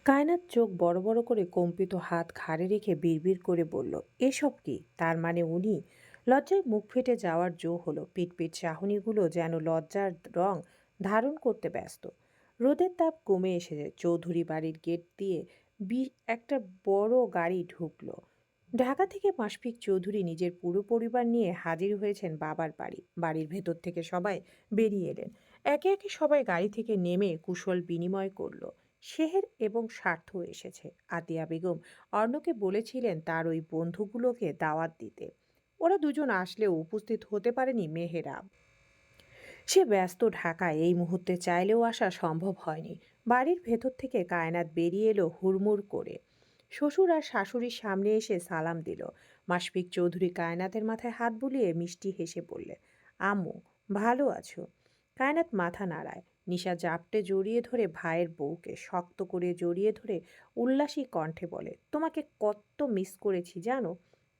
কায়নাত চোখ বড় বড় করে কম্পিত হাত ঘাড়ে রেখে বিড়বিড় করে বলল, এসব কি? তার মানে উনি? লজ্জায় মুখ ফেটে যাওয়ার জো হলো। পিটপিট চাহনিগুলো যেন লজ্জার রং ধারণ করতে ব্যস্ত। রোদের তাপ কমে এসেছে। চৌধুরী বাড়ির গেট দিয়ে একটা বড় গাড়ি ঢুকলো। ঢাকা থেকে মাশফিক চৌধুরী নিজের পুরো পরিবার নিয়ে হাজির হয়েছেন বাবার বাড়ির ভেতর থেকে সবাই বেরিয়ে এলেন। একে একে সবাই গাড়ি থেকে নেমে কুশল বিনিময় করলো। শেহের এবং স্বার্থ এসেছে। আতিয়া বেগম অর্ণকে বলেছিলেন তার ওই বন্ধুগুলোকে দাওয়াত দিতে। ওরা দুজন আসলেও উপস্থিত হতে পারেনি মেহেরাব। সে ব্যস্ত ঢাকায়, এই মুহূর্তে চাইলেও আসা সম্ভব হয়নি। বাড়ির ভেতর থেকে কায়নাত বেরিয়ে এলো হুড়মুড় করে। শ্বশুর আর শাশুড়ির সামনে এসে সালাম দিল। মাশফিক চৌধুরী কায়নাতের মাথায় হাত বুলিয়ে মিষ্টি হেসে বললে, আম্মু, ভালো আছো? কায়নাত মাথা নাড়ায়। নিশা জাপটে জড়িয়ে ধরে ভাইয়ের বউকে শক্ত করে জড়িয়ে ধরে উল্লাসী কণ্ঠে বলে, তোমাকে কত মিস করেছি জানো?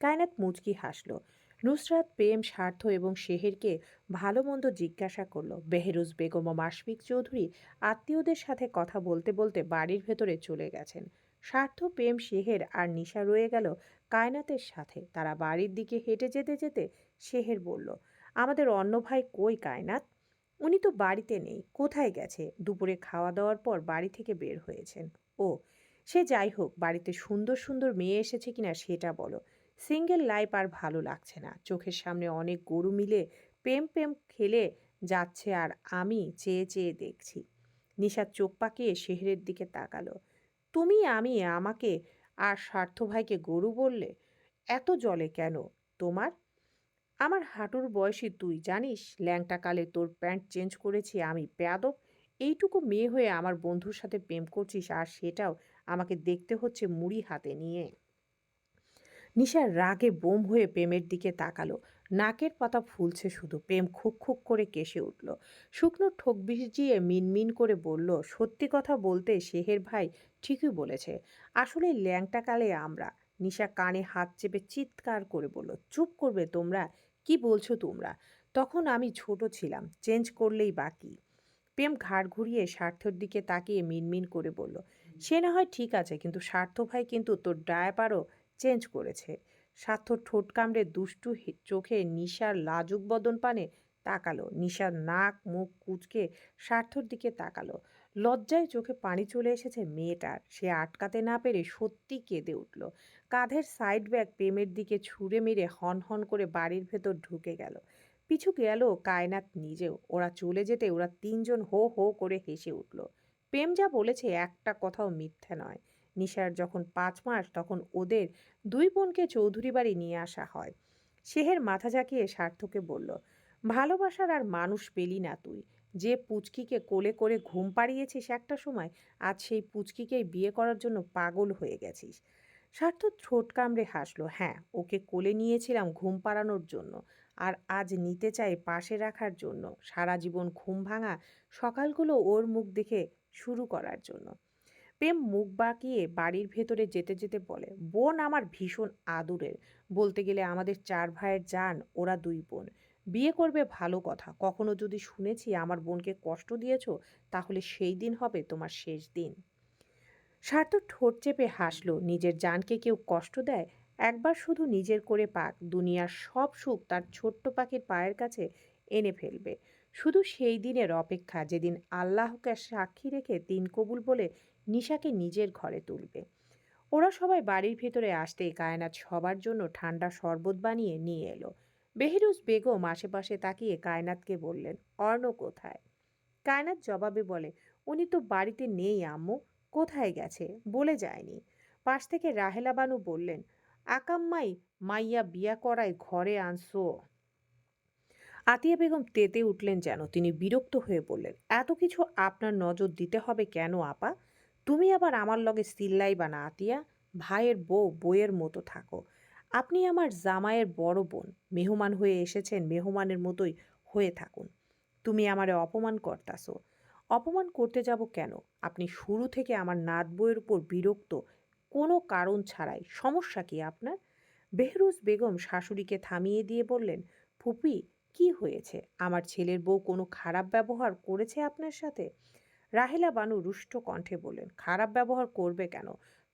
কায়নাত মুচকি হাসলো। নুসরাত, প্রেম, স্বার্থ এবং শেহেরকে ভালো মন্দ জিজ্ঞাসা করলো। বেহরুজ বেগম ও মাশফিক চৌধুরী আত্মীয়দের সাথে কথা বলতে বলতে বাড়ির ভেতরে চলে গেছেন। স্বার্থ, প্রেম, শেহের আর নিশা রয়ে গেল কায়নাতের সাথে। তারা বাড়ির দিকে হেঁটে যেতে যেতে শেহের বলল, আমাদের অন্য ভাই কই কায়নাত? উনি তো বাড়িতে নেই। কোথায় গেছে? দুপুরে খাওয়া দাওয়ার পর বাড়ি থেকে বের হয়েছেন। ও, সে যাই হোক, বাড়িতে সুন্দর সুন্দর মেয়ে এসেছে কিনা সেটা বলো। সিঙ্গেল লাইফ আর ভালো লাগছে না। চোখের সামনে অনেক গরু মিলে প্রেম প্রেম খেলে যাচ্ছে আর আমি চেয়ে চেয়ে দেখছি। নিশার চোখ পাকিয়ে শেহরের দিকে তাকালো। তুমি, আমাকে আর স্বার্থ ভাইকে গরু বললে? এত জলে কেন তোমার? আমার হাঁটুর বয়সী তুই জানিস? ল্যাংটা কালে তোর প্যান্ট চেঞ্জ করেছি আমি, বেয়াদব! এইটুকু মেয়ে হয়ে আমার বন্ধুর সাথে প্রেম করছিস, আর সেটাও আমাকে দেখতে হচ্ছে মুড়ি হাতে নিয়ে। নিশার রাগে বোম হয়ে প্রেমের দিকে তাকালো। নাকের পাতা ফুলছে শুধু। প্রেম খুক খুক করে কেসে উঠল। শুকনো ঠোক ভিজিয়ে মিনমিন করে বলল, সত্যি কথা বলতে শেহের ভাই ঠিকই বলেছে। আসলে ল্যাংটা কালে আমরা। নিশা কানে হাত চেপে চিৎকার করে বলল, চুপ করবে তোমরা? কি বলছো তোমরা? তখন আমি ছোট ছিলাম, চেঞ্জ করলেই বাকি। প্রেম ঘাড় ঘুরিয়ে স্বার্থর দিকে তাকিয়ে মিনমিন করে বলল, সে না হয় ঠিক আছে, কিন্তু স্বার্থ ভাই কিন্তু তোর ডায়াপারও চেঞ্জ করেছে। স্বার্থ ঠোঁট কামড়ে দুষ্টু চোখে নিশার লাজুক বদন পানে তাকালো। নিশার নাক মুখ কুচকে স্বার্থর দিকে তাকালো। লজ্জায় চোখে পানি চলে এসেছে মেয়েটার। সে আটকাতে না পেরে সত্যি কেঁদে উঠল। কাঁধের সাইড ব্যাগ প্রেমের দিকে ছুঁড়ে মেরে হন হন করে বাড়ির ভেতর ঢুকে গেল। পিছু গেল কায়নাত নিজেও। ওরা চলে যেতে ওরা তিনজন হো হো করে হেসে উঠল। প্রেম যা বলেছে একটা কথাও মিথ্যে নয়। নিশার যখন 5 মাস তখন ওদের দুই বোনকে চৌধুরী বাড়ি নিয়ে আসা হয়। শেহের মাথা ঝাঁকিয়ে স্বার্থকে বলল, ভালোবাসার আর মানুষ পেলি না তুই। যে পুচকিকে কোলে করে ঘুম পাড়িয়েছিস একটা সময়, আজ সেই পুচকিকেই বিয়ে করার জন্য পাগল হয়ে গেছিস। স্বার্থ ঠোঁট কামড়ে হাসলো। হ্যাঁ, ওকে কোলে নিয়েছিলাম ঘুম পাড়ানোর জন্য, আর আজ নিতে চাই পাশে রাখার জন্য। সারা জীবন ঘুম ভাঙা সকালগুলো ওর মুখ দেখে শুরু করার জন্য। প্রেম মুখ বাঁকিয়ে বাড়ির ভেতরে যেতে যেতে বলে, বোন আমার ভীষণ আদুরের। বলতে গেলে আমাদের 4 ভাইয়ের জান ওরা 2 বোন। বিয়ে করবে ভালো কথা, কখনো যদি শুনেছি আমার বোনকে কষ্ট দিয়েছো, তাহলে সেই দিন হবে তোমার শেষ দিন। স্বার্থ ঠোঁট চেপে হাসলো। নিজের জানকে কেউ কষ্ট দেয়? একবার শুধু নিজের করে পাক, দুনিয়ার সব সুখ তার ছোট্ট পাখির পায়ের কাছে এনে ফেলবে। শুধু সেই দিনের অপেক্ষা, যেদিন আল্লাহকে সাক্ষী রেখে 3 কবুল বলে নিশাকে নিজের ঘরে তুলবে। ওরা সবাই বাড়ির ভেতরে আসতেই কায়নাত সবার জন্য ঠান্ডা শরবত বানিয়ে নিয়ে এলো। বেহরুজ বেগম আশেপাশে তাকিয়ে কায়নাতকে বললেন, অর্ণ কোথায়? কায়নাত জবাবে বলে, উনি তো বাড়িতে নেই আম্মু। কোথায় গেছে বলে যায়নি। পাশ থেকে রাহেলা বানু বললেন, আকাম্মাই মাইয়া বিয়া করায় ঘরে আনছো? আতিয়া বেগম তেতে উঠলেন যেন। তিনি বিরক্ত হয়ে বললেন, এত কিছু আপনার নজর দিতে হবে কেন আপা? তুমি আবার আমার লগে চিল্লাইবা না আতিয়া। ভাইয়ের বউ বইয়ের মতো থাকো। আপনি আমার জামাইয়ের বড় বোন। মেহমান হয়ে এসেছেন, মেহমানের মতোই হয়ে থাকুন। তুমি আমারে অপমান করতাছো। অপমান করতে যাব কেন? আপনি শুরু থেকে আমার নাত বউয়ের উপর বিরক্ত, কোনো কারণ ছাড়াই। সমস্যা কি আপনার? বেহরুজ বেগম শাশুড়িকে থামিয়ে দিয়ে বললেন, ফুপি, কি হয়েছে? আমার ছেলের বউ কোনো খারাপ ব্যবহার করেছে আপনার সাথে? রাহেলা বানু রুষ্ট কণ্ঠে বললেন, খারাপ ব্যবহার করবে কেন?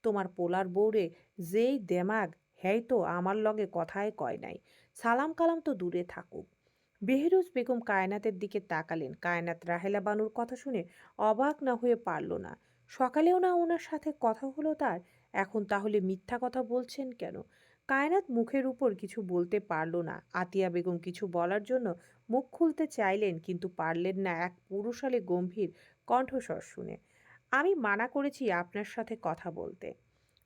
তোমার পোলার বউরে যেই দেমাগ, হ্যাই তো আমার লগে কথাই কয় নাই। সালাম কালাম তো দূরে থাকুক। বেহরুজ বেগম কায়নাতের দিকে তাকালেন। কায়নাত রাহেলা বানুর কথা শুনে অবাক না হয়ে পারল না। সকালেও না ওনার সাথে কথা হলো তার, এখন তাহলে মিথ্যা কথা বলছেন কেন? কায়নাত মুখের উপর কিছু বলতে পারল না। আতিয়া বেগম কিছু বলার জন্য মুখ খুলতে চাইলেন, কিন্তু পারলেন না এক পুরুষালী গম্ভীর কণ্ঠস্বর শুনে। আমি মানা করেছি আপনার সাথে কথা বলতে।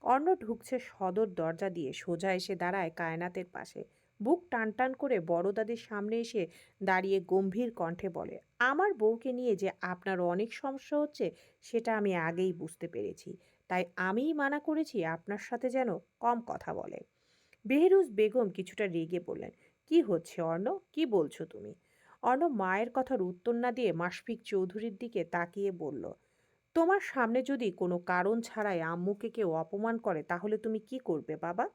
অর্ণ ঢুকছে সদর দরজা দিয়ে, সোজা এসে দাঁড়ায় কায়নাতের পাশে। বুক টান টান করে বড় দাদির সামনে এসে দাঁড়িয়ে গম্ভীর কণ্ঠে বলে, আমার বউকে নিয়ে যে আপনার অনেক সমস্যা হচ্ছে সেটা আমি আগেই বুঝতে পেরেছি, তাই আমিই মানা করেছি আপনার সাথে যেন কম কথা বলে। বেহরুজ বেগম কিছুটা রেগে বললেন, কি হচ্ছে অর্ণ, কি বলছো তুমি? অর্ণ মায়ের কথার উত্তর না দিয়ে মাশফিক চৌধুরীর দিকে তাকিয়ে বলল, তোমার সামনে যদি কোনো কারণ ছাড়াই আম্মুকে কেউ অপমান করে তাহলে তুমি কি করবে বাবা?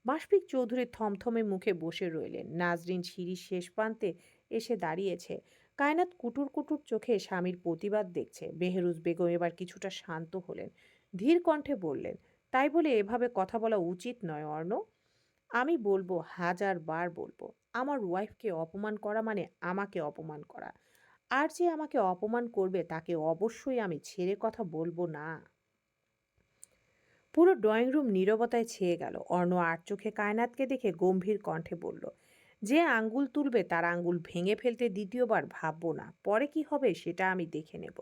মাশফিক চৌধুরী থমথমে মুখে বসে রইলেন। নাজরিন সিঁড়ির শেষ প্রান্তে এসে দাঁড়িয়েছে। কায়নাত কুটুর কুটুর চোখে স্বামীর প্রতিবাদ দেখছে। বেহরুজ বেগম এবার কিছুটা শান্ত হলেন। ধীর কণ্ঠে বললেন, তাই বলে এভাবে কথা বলা উচিত নয় অর্ণ। আমি বলবো, হাজার বার বলবো, আমার ওয়াইফকে অপমান করা মানে আমাকে অপমান করা। আর যে আমাকে অপমান করবে তাকে অবশ্যই আমি ছেড়ে কথা বলবো না। পুরো ড্রয়িং রুম নীরবতায় ছেয়ে গেল। অর্ণ আর চোখে কায়নাতকে দেখে গম্ভীর কণ্ঠে বলল, যে আঙ্গুল তুলবে তার আঙ্গুল ভেঙে ফেলতে দ্বিতীয়বার ভাববো না, পরে কি হবে সেটা আমি দেখে নেব।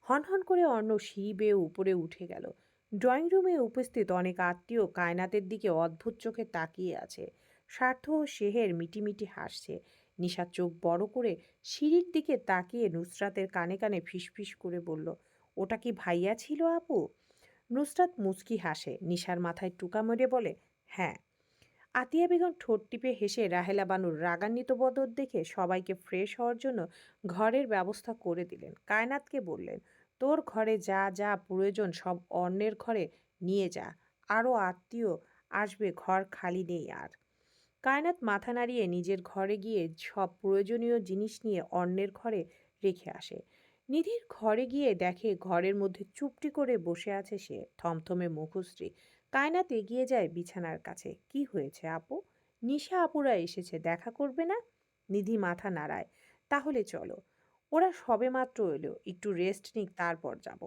হনহন করে অর্ণ সিঁড়ি বেয়ে উপরে উঠে গেল। ড্রয়িং রুমে উপস্থিত অনেক আত্মীয় কায়নাতের দিকে অদ্ভুত চোখে তাকিয়ে আছে। স্বার্থ ও শেহের মিটিমিটি হাসছে। নিশা চোখ বড় করে সিঁড়ির দিকে তাকিয়ে নুসরাতের কানে কানে ফিসফিস করে বলল, ওটা কি ভাইয়া ছিল আপু? নুসরাত মুচকি হাসে। নিশার মাথায় টুকা মেরে বলে, হ্যাঁ। আতিয়া বেগম ঠোঁট টিপে হেসে রাহেলা বানুর রাগান্বিত বদর দেখে সবাইকে ফ্রেশ হওয়ার জন্য ঘরের ব্যবস্থা করে দিলেন। কায়নাতকে বললেন, তোর ঘরে যা যা প্রয়োজন সব অন্যের ঘরে নিয়ে যা, আরও আত্মীয় আসবে, ঘর খালি নেই আর। কায়নাত মাথা নাড়িয়ে নিজের ঘরে গিয়ে সব প্রয়োজনীয় জিনিস নিয়ে অন্যের ঘরে রেখে আসে। নিধির ঘরে গিয়ে দেখে ঘরের মধ্যে চুপটি করে বসে আছে সে, থমথমে মুখশ্রী। কায়নাত এগিয়ে যায় বিছানার কাছে। কি হয়েছে আপু? নিশা আপুরা এসেছে, দেখা করবে না? নিধি মাথা নাড়ায়। তাহলে চলো। ওরা সবেমাত্র এলো, একটু রেস্ট নিক তারপর যাব।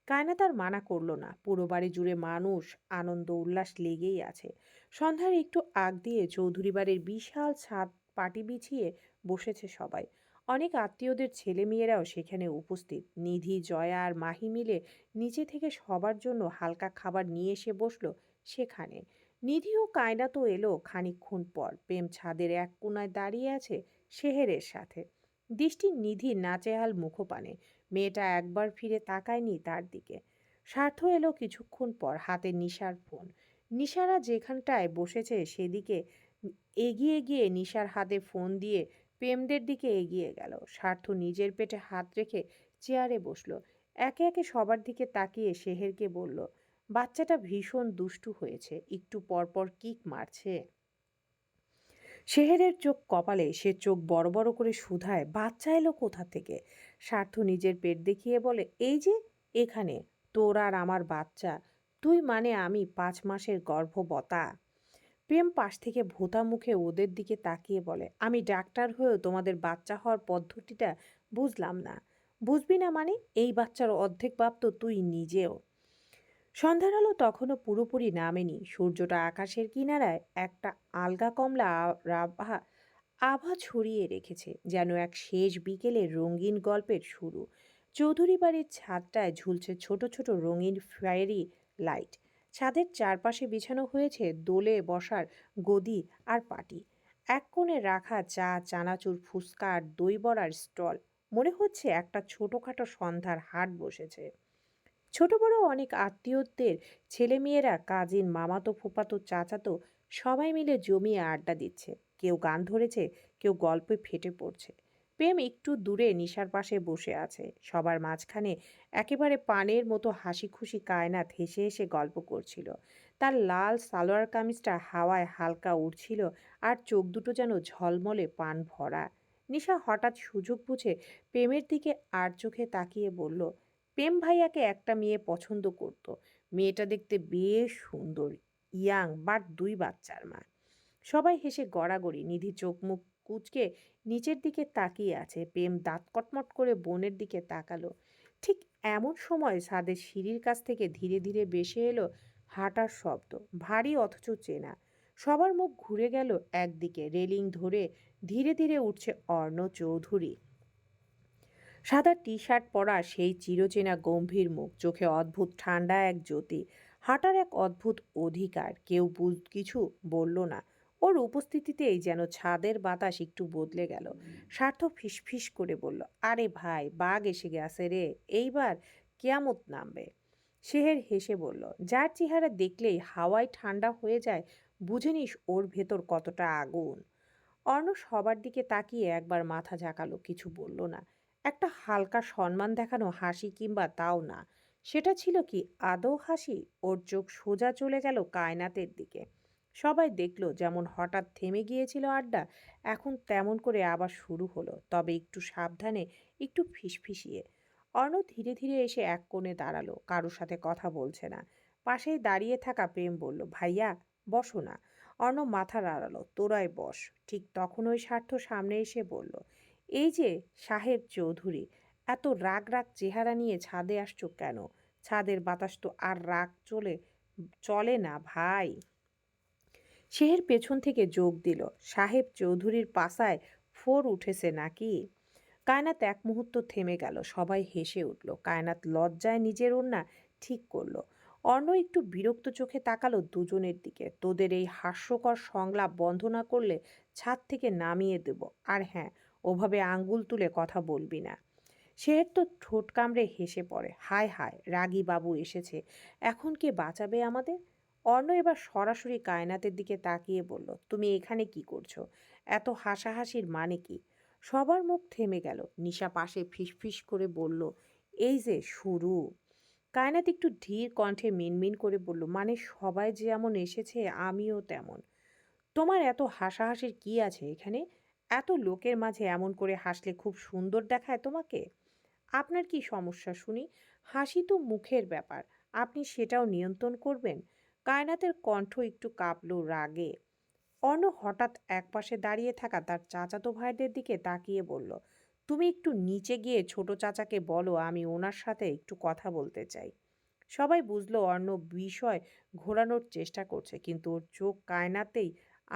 কায়নাত আর মানা করল না। পুরো বাড়ি জুড়ে মানুষ, আনন্দ উল্লাস লেগেই আছে। সন্ধ্যার একটু আগ দিয়ে চৌধুরী বাড়ির বিশাল ছাদ পাটি বিছিয়ে বসেছে সবাই। অনেক আত্মীয়দের ছেলেমেয়েরাও সেখানে উপস্থিত। নিধি, জয়া আর মাহি মিলে নিচে থেকে সবার জন্য হালকা খাবার নিয়ে এসে বসলো সেখানে। নিধি ও কায়নাতও এলো খানিকক্ষণ পর। প্রেম ছাদের এক কোণায় দাঁড়িয়ে আছে শেহেরের সাথে। দৃষ্টি নিধির নাচেহাল মুখপানে। মেয়েটা একবার ফিরে তাকায়নি তার দিকে। স্বার্থ এলো কিছুক্ষণ পর, হাতে নিশার ফোন। নিশারা যেখানটায় বসেছে সেদিকে এগিয়ে গিয়ে নিশার হাতে ফোন দিয়ে প্রেমদের দিকে এগিয়ে গেল। স্বার্থ নিজের পেটে হাত রেখে চেয়ারে বসলো। একে একে সবার দিকে তাকিয়ে শেহেরকে বলল, বাচ্চাটা ভীষণ দুষ্টু হয়েছে, একটু পরপর কিক মারছে। শেহেরের চোখ কপালে। সে চোখ বড় বড় করে শুধায়, বাচ্চা এলো কোথা থেকে? স্বার্থ নিজের পেট দেখিয়ে বলে, এই যে এখানে, তোর আর আমার বাচ্চা। তুই মানে আমি 5 মাসের গর্ভবতা। প্রেম পাশ থেকে ভোঁতা মুখে ওদের দিকে তাকিয়ে বলে, আমি ডাক্তার হয়েও তোমাদের বাচ্চা হওয়ার পদ্ধতিটা বুঝলাম না। বুঝবি না মানে? এই বাচ্চার অর্ধেক বাপ তো তুই নিজেও। সন্ধ্যার আলো তখনও পুরোপুরি নামেনি। সূর্যটা আকাশের কিনারায় একটা আলগা কমলা আভা আভা ছড়িয়ে রেখেছে, যেন এক শেষ বিকেলের রঙিন গল্পের শুরু। চৌধুরী বাড়ির ছাদটায় ঝুলছে ছোট ছোট রঙিন ফেয়ারি লাইট। ছাদের চারপাশে বিছানো হয়েছে দোলে বসার গদি আর পাটি। এক কোণে রাখা চা, চানাচুর, ফুচকা আর দই বড়ার স্টল। মনে হচ্ছে একটা ছোটখাটো সন্ধ্যার হাট বসেছে। ছোট বড় অনেক আত্মীয়দের ছেলেমেয়েরা, কাজিন, মামাতো, ফুফাতো, চাচাতো সবাই মিলে জমিয়ে আড্ডা দিচ্ছে। কেউ গান ধরেছে, কেউ গল্পে ফেটে পড়ছে। প্রেম একটু দূরে নিশার পাশে বসে আছে। সবার মাঝখানে একেবারে পানের মতো হাসি খুশি কায়নাত হেসে হেসে গল্প করছিল। তার লাল সালোয়ার কামিজটা হাওয়ায় হালকা উড়ছিল আর চোখ দুটো যেন ঝলমলে পান ভরা। নিশা হঠাৎ সুযোগ বুঝে প্রেমের দিকে আর চোখে তাকিয়ে বলল, প্রেম ভাইয়াকে একটা মেয়ে পছন্দ করত। মেয়েটা দেখতে বেশ সুন্দর, ইয়াং, বাট ২ বাচ্চার মা। সবাই হেসে গড়াগড়ি। নিধি চোখ মুখ কুঁচকে নিচের দিকে তাকিয়ে আছে। প্রেম দাঁত কটমট করে বোনের দিকে তাকালো। ঠিক এমন সময় ছাদের সিঁড়ির কাছ থেকে ধীরে ধীরে ভেসে এলো হাঁটার শব্দ, ভারী অথচ চেনা। সবার মুখ ঘুরে গেল একদিকে। রেলিং ধরে ধীরে ধীরে উঠছে অর্ণ চৌধুরী। সাদা টি শার্ট পরা সেই চিরচেনা গম্ভীর মুখ, চোখে অদ্ভুত ঠান্ডা এক জ্যোতি, হাঁটার এক অদ্ভুত অধিকার। কেউ কিছু বলল না। ওর উপস্থিতিতেই যেন ছাদের বাতাস একটু বদলে গেল। স্বার্থ ফিসফিস করে বলল, আরে ভাই, বাঘ এসে গেছে রে, এইবার কেয়ামত নামবে। শেহের হেসে বলল, যার চেহারা দেখলেই হাওয়ায় ঠান্ডা হয়ে যায়, বুঝে নিস ওর ভেতর কতটা আগুন। অর্ণ সবার দিকে তাকিয়ে একবার মাথা ঝাঁকালো, কিছু বলল না। একটা হালকা সম্মান দেখানো হাসি, কিংবা তাও না। সেটা ছিল কি আদৌ হাসি? ওর চোখ সোজা চলে গেল কায়নাতের দিকে। সবাই দেখলো যেমন হঠাৎ থেমে গিয়েছিল আড্ডা, এখন তেমন করে আবার শুরু হলো, তবে একটু সাবধানে, একটু ফিসফিসিয়ে। অর্ণ ধীরে ধীরে এসে এক কোণে দাঁড়ালো, কারোর সাথে কথা বলছে না। পাশেই দাঁড়িয়ে থাকা প্রেম বলল, ভাইয়া বসো না। অর্ণব মাথা নাড়ালো, তোরাই বস। ঠিক তখন ওই স্বার্থ সামনে এসে বলল, এই যে সাহেব চৌধুরী, এত রাগ রাগ চেহারা নিয়ে ছাদে আসছো কেন? ছাদের বাতাস তো আর রাগ চলে না ভাই। শেহের পেছন থেকে যোগ দিল, সাহেব চৌধুরীর পাছায় ফোর উঠেছে নাকি? কায়নাত এক মুহূর্ত থেমে গেল। সবাই হেসে উঠল। কায়নাত লজ্জায় নিজের ওড়না ঠিক করলো। অর্ণ একটু বিরক্ত চোখে তাকালো দুজনের দিকে। তোদের এই হাস্যকর সংলাপ বন্ধ না করলে ছাদ থেকে নামিয়ে দেব। আর হ্যাঁ, ওভাবে আঙ্গুল তুলে কথা বলবি না। শের তো ঠোঁট কামড়ে হেসে পড়ে, হায় হায়, রাগী বাবু এসেছে, এখন কে বাঁচাবে আমাদের? অর্ণ এবার সরাসরি কায়নাতের দিকে তাকিয়ে বলল, তুমি এখানে কি করছো? এত হাসাহাসির মানে কি? সবার মুখ থেমে গেল। নিশা পাশে ফিসফিস করে বলল, এই যে শুরু। কায়নাত একটু ধীর কণ্ঠে মিনমিন করে বলল, মানে সবাই যেমন এসেছে আমিও তেমন। তোমার এত হাসাহাসির কি আছে এখানে? এত লোকের মাঝে এমন করে হাসলে খুব সুন্দর দেখায় তোমাকে? আপনার কি সমস্যা শুনি? হাসি তো মুখের ব্যাপার, আপনি সেটাও নিয়ন্ত্রণ করবেন? কায়নাতের কণ্ঠ একটু কাঁপল রাগে। অর্ণ হঠাৎ একপাশে দাঁড়িয়ে থাকা তার চাচাতো ভাইদের দিকে তাকিয়ে বলল, তুমি একটু নিচে গিয়ে ছোট চাচাকে বলো আমি ওনার সাথে একটু কথা বলতে চাই। সবাই বুঝলো অর্ণ বিষয় ঘোরানোর চেষ্টা করছে, কিন্তু ওর চোখ কায়নাতেই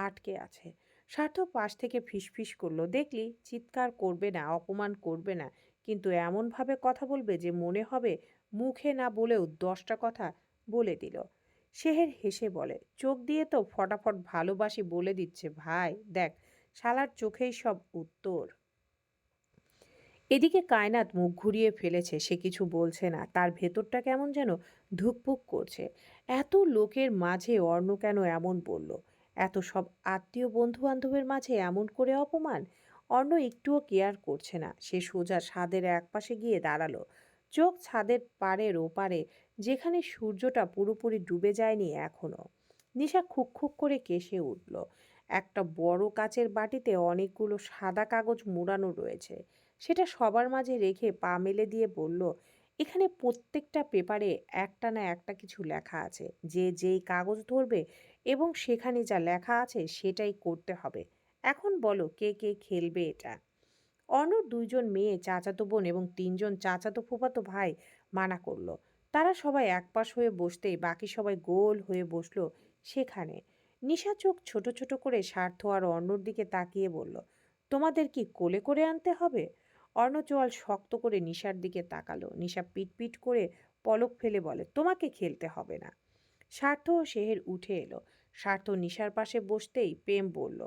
আটকে আছে। সার্থক পাশ থেকে ফিসফিস করলো, দেখলি, চিৎকার করবে না, অপমান করবে না, কিন্তু এমনভাবে কথা বলবে যে মনে হবে মুখে না বলেও 10টা কথা বলে দিল। শেহের হেসে বলে, চোখ দিয়ে তো ফটাফট ভালোবাসি বলে দিচ্ছে ভাই, দেখ, শালার চোখেই সব উত্তর। এদিকে কায়নাত মুখ ঘুরিয়ে ফেলেছে, সে কিছু বলছে না। তার ভেতরটা কেমন যেন ধুকপুক করছে। এত লোকের মাঝে অর্ণ কেন এমন বলল? এত সব আত্মীয় বন্ধু বান্ধবের মাঝে এমন করে অপমান? অর্ণ একটুও কেয়ার করছে না। সে সোজা ছাদের একপাশে গিয়ে দাঁড়ালো, চোখ ছাদের পাড়ের ওপারে, যেখানে সূর্যটা পুরোপুরি ডুবে যায়নি এখনো। নিশা খুক খুক করে কেসে উঠল। একটা বড় কাচের বাটিতে অনেকগুলো সাদা কাগজ মোড়ানো রয়েছে। সেটা সবার মাঝে রেখে পা মেলে দিয়ে বলল, এখানে প্রত্যেকটা পেপারে একটা না একটা কিছু লেখা আছে। যে যেই কাগজ ধরবে এবং সেখানে যা লেখা আছে সেটাই করতে হবে। এখন বলো কে কে খেলবে এটা? অনূর 2জন মেয়ে, চাচাতো বোন এবং 3জন চাচাতো ফুফাতো ভাই মানা করলো। তারা সবাই একপাশ হয়ে বসতেই বাকি সবাই গোল হয়ে বসলো সেখানে। নিশা চোখ ছোট ছোট করে স্বার্থ আর অর্ণর দিকে তাকিয়ে বলল, তোমাদের কি কোলে করে আনতে হবে? অর্ণ চোয়াল শক্ত করে নিশার দিকে তাকালো। নিশা পিটপিট করে পলক ফেলে বলে, তোমাকে খেলতে হবে না। স্বার্থ ও শেহের উঠে এলো। স্বার্থ নিশার পাশে বসতেই প্রেম বলল,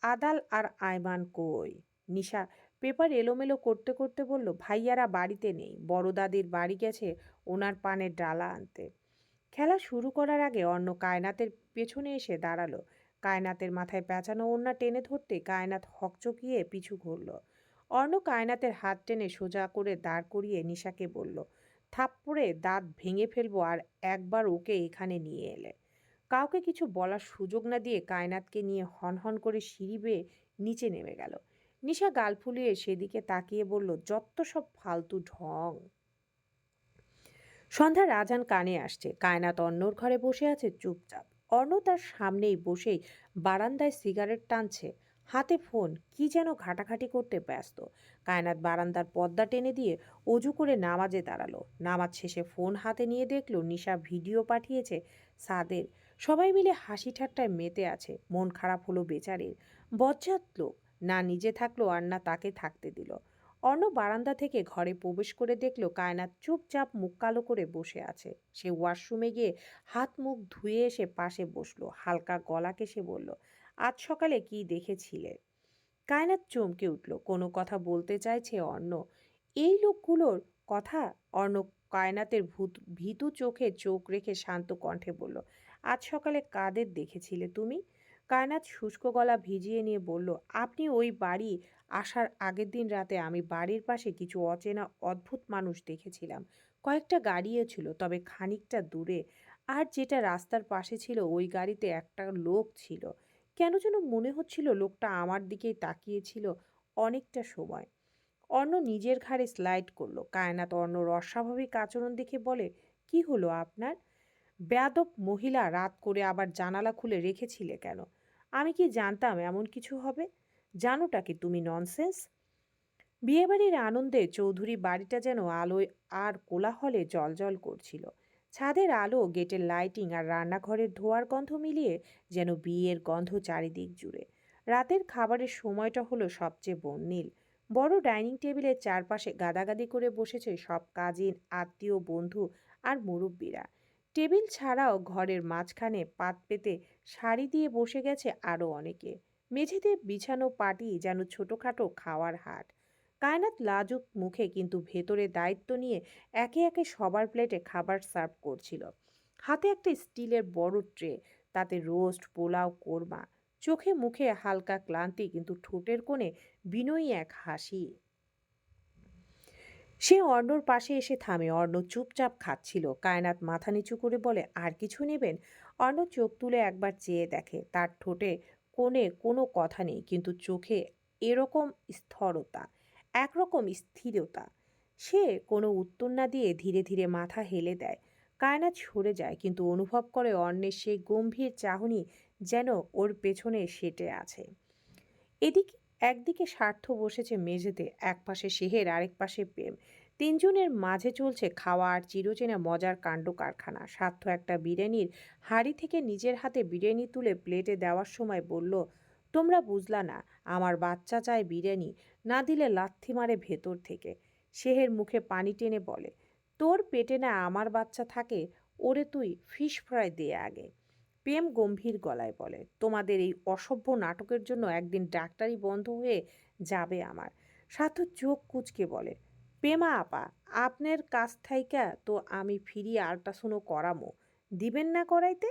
আদাল আর আয়মান কই? নিশা পেপার এলোমেলো করতে করতে বলল, ভাইয়ারা বাড়িতে নেই, বড় দাদির বাড়ি গেছে ওনার পানের ডালা আনতে। খেলা শুরু করার আগে অন্য কায়নাতের পেছনে এসে দাঁড়ালো। কায়নাতের মাথায় পেঁচানো ওড়না টেনে ধরতে কায়নাত হকচকিয়ে পিছু ঘুরল। অর্ণ কায়নাতের হাত টেনে সোজা করে দাঁড় করিয়ে নিশাকে বলল, থাপ্পড়ে দাঁত ভেঙে ফেলবো আর একবার ওকে এখানে নিয়ে এলে। কাউকে কিছু বলার সুযোগ না দিয়ে কায়নাতকে নিয়ে হনহন করে সিঁড়ি বেয়ে নিচে নেমে গেল। নিশা গাল ফুলিয়ে সেদিকে তাকিয়ে বলল, যত সব ফালতু ঢং। সন্ধ্যার আজান কানে আসছে। কায়নাত অর্ণর ঘরে বসে আছে চুপচাপ। অর্ণ তার সামনেই বসেই বারান্দায় সিগারেট টানছে, হাতে ফোন, কি যেন ঘাটাঘাটি করতে ব্যস্ত। কায়নাত বারান্দার পর্দা টেনে দিয়ে অজু করে নামাজে দাঁড়ালো। নামাজ শেষে ফোন হাতে নিয়ে দেখলো নিশা ভিডিও পাঠিয়েছে সাদের। সবাই মিলে হাসি ঠাট্টায় মেতে আছে। মন খারাপ হলো বেচারির। বজ্জাত লোক, না নিজে থাকলো আর না তাকে থাকতে দিল। অর্ণ বারান্দা থেকে ঘরে প্রবেশ করে দেখল কায়নাত চুপচাপ মুখ কালো করে বসে আছে। সে ওয়াশরুমে গিয়ে হাত মুখ ধুয়ে এসে পাশে বসলো। হালকা গলা কেসে বলল, আজ সকালে কি দেখেছিলে? কায়নাত চমকে উঠল। কোনো কথা বলতে চাইছে অর্ণ। এই লোকগুলোর কথা? অর্ণ কায়নাতের ভীতু চোখে চোখ রেখে শান্ত কণ্ঠে বলল, আজ সকালে কাদের দেখেছিলে তুমি? কায়নাত শুষ্ক গলা ভিজিয়ে নিয়ে বলল, আপনি ওই বাড়ি আসার আগের দিন রাতে আমি বাড়ির পাশে কিছু অচেনা অদ্ভুত মানুষ দেখেছিলাম। কয়েকটা গাড়িও ছিল, তবে খানিকটা দূরে। আর যেটা রাস্তার পাশে ছিল ওই গাড়িতে একটা লোক ছিল। কেন যেন মনে হচ্ছিল লোকটা আমার দিকেই তাকিয়েছিল অনেকটা সময়। অর্ণ নিজের ঘাড়ে স্লাইড করলো। কায়নাত অর্ণর অস্বাভাবিক আচরণ দেখে বলে, কি হলো আপনার? বেয়াদব মহিলা, রাত করে আবার জানালা খুলে রেখেছিলে কেন? আমি কি জানতাম এমন কিছু হবে? জানোটা কি তুমি? ননসেন্স! বিয়েবাড়ির আনন্দে চৌধুরী বাড়িটা যেন আলোয় আর কোলাহলে জ্বলজ্বল করছিল। ছাদের আলো, গেটের লাইটিং আর রান্নাঘরের ধোঁয়ার গন্ধ মিলিয়ে যেন বিয়ের গন্ধ চারিদিক জুড়ে। রাতের খাবারের সময়টা হলো সবচেয়ে বর্ণিল। বড় ডাইনিং টেবিলের চারপাশে গাদাগাদি করে বসেছে সব কাজিন, আত্মীয়, বন্ধু আর মুরব্বীরা। টেবিল ছাড়াও ঘরের মাঝখানে পাত পেতে সারি দিয়ে বসে গেছে আরও অনেকে। মেঝেতে বিছানো পাটি যেন ছোটখাটো খাওয়ার হাট। কায়নাত লাজুক মুখে কিন্তু ভেতরে দায়িত্ব নিয়ে একে একে সবার প্লেটে খাবার সার্ভ করছিল। হাতে একটা স্টিলের বড় ট্রে, তাতে রোস্ট, পোলাও, কোরমা। চোখে মুখে হালকা ক্লান্তি, কিন্তু ঠোঁটের কোণে বিনয়ী এক হাসি। সে অর্ণর পাশে এসে থামে। অর্ণ চুপচাপ খাচ্ছিল। কায়নাত মাথা নিচু করে বলে, আর কিছু নেবেন? অর্ণ চোখ তুলে একবার চেয়ে দেখে। তার ঠোঁটে কোণে কোনো কথা নেই, কিন্তু চোখে এরকম স্থিরতা, একরকম স্থিরতা। সে কোনো উত্তর না দিয়ে ধীরে ধীরে মাথা হেলে দেয়। কায়নাত সরে যায়, কিন্তু অনুভব করে অর্ণের সেই গম্ভীর চাহনি যেন ওর পেছনে সেটে আছে। এদিকে একদিকে স্বার্থ বসেছে মেঝেতে, এক পাশে সেহের, আরেক পাশে প্রেম। তিনজনের মাঝে চলছে খাওয়া আর চিরচেনা মজার কাণ্ড কারখানা। স্বার্থ একটা বিরিয়ানির হাঁড়ি থেকে নিজের হাতে বিরিয়ানি তুলে প্লেটে দেওয়ার সময় বলল, তোমরা বুঝলা না, আমার বাচ্চা চায় বিরিয়ানি, না দিলে লাথি মারে ভেতর থেকে। সেহের মুখে পানি টেনে বলে, তোর পেটে না আমার বাচ্চা থাকে? ওরে তুই ফিশ ফ্রাই দে আগে। প্রেম গম্ভীর গলায় বলে, তোমাদের এই অসভ্য নাটকের জন্য একদিন ডাক্তারি বন্ধ হয়ে যাবে আমার। সাথু চোখ কুঁচকে বলে, প্রেমা আপা, আপনার কাছ থাইকা তো আমি ফিরিয়ে আল্ট্রাসাউন্ড করামো, দিবেন না করাইতে?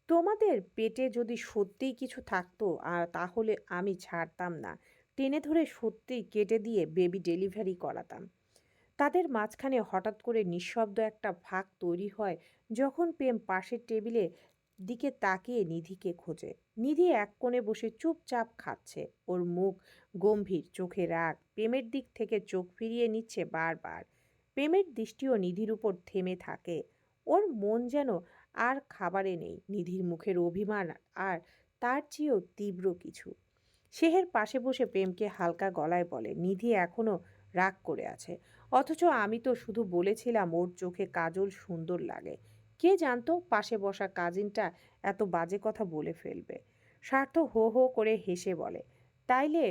তোমাদের পেটে যদি সত্যিই কিছু থাকতো আর তাহলে আমি ছাড়তাম না, টেনে ধরে সত্যিই কেটে দিয়ে বেবি ডেলিভারি করাতাম। তাদের মাঝখানে হঠাৎ করে নিঃশব্দ একটা ফাঁক তৈরি হয়, যখন প্রেম পাশের টেবিলে দিকে তাকিয়ে নিধিকে খোঁজে। নিধি এক কোণে বসে চুপচাপ খাচ্ছে। ওর মুখ গম্ভীর, চোখে রাগ। প্রেমের দিক থেকে চোখ ফিরিয়ে নিচ্ছে বারবার। প্রেমের দৃষ্টিও নিধির উপর থেমে থাকে। ওর মন যেন আর খাবারে নেই। নিধির মুখের অভিমান আর তার চেয়েও তীব্র কিছু। সেহের পাশে বসে প্রেমকে হালকা গলায় বলে, নিধি এখনো রাগ করে আছে, অথচ আমি তো শুধু বলেছিলাম ওর চোখে কাজল সুন্দর লাগে। কে জানতো পাশে বসা কাজিনটা এত বাজে কথা বলে ফেলবে। স্বার্থ হো হো করে হেসে বলে, তাইলে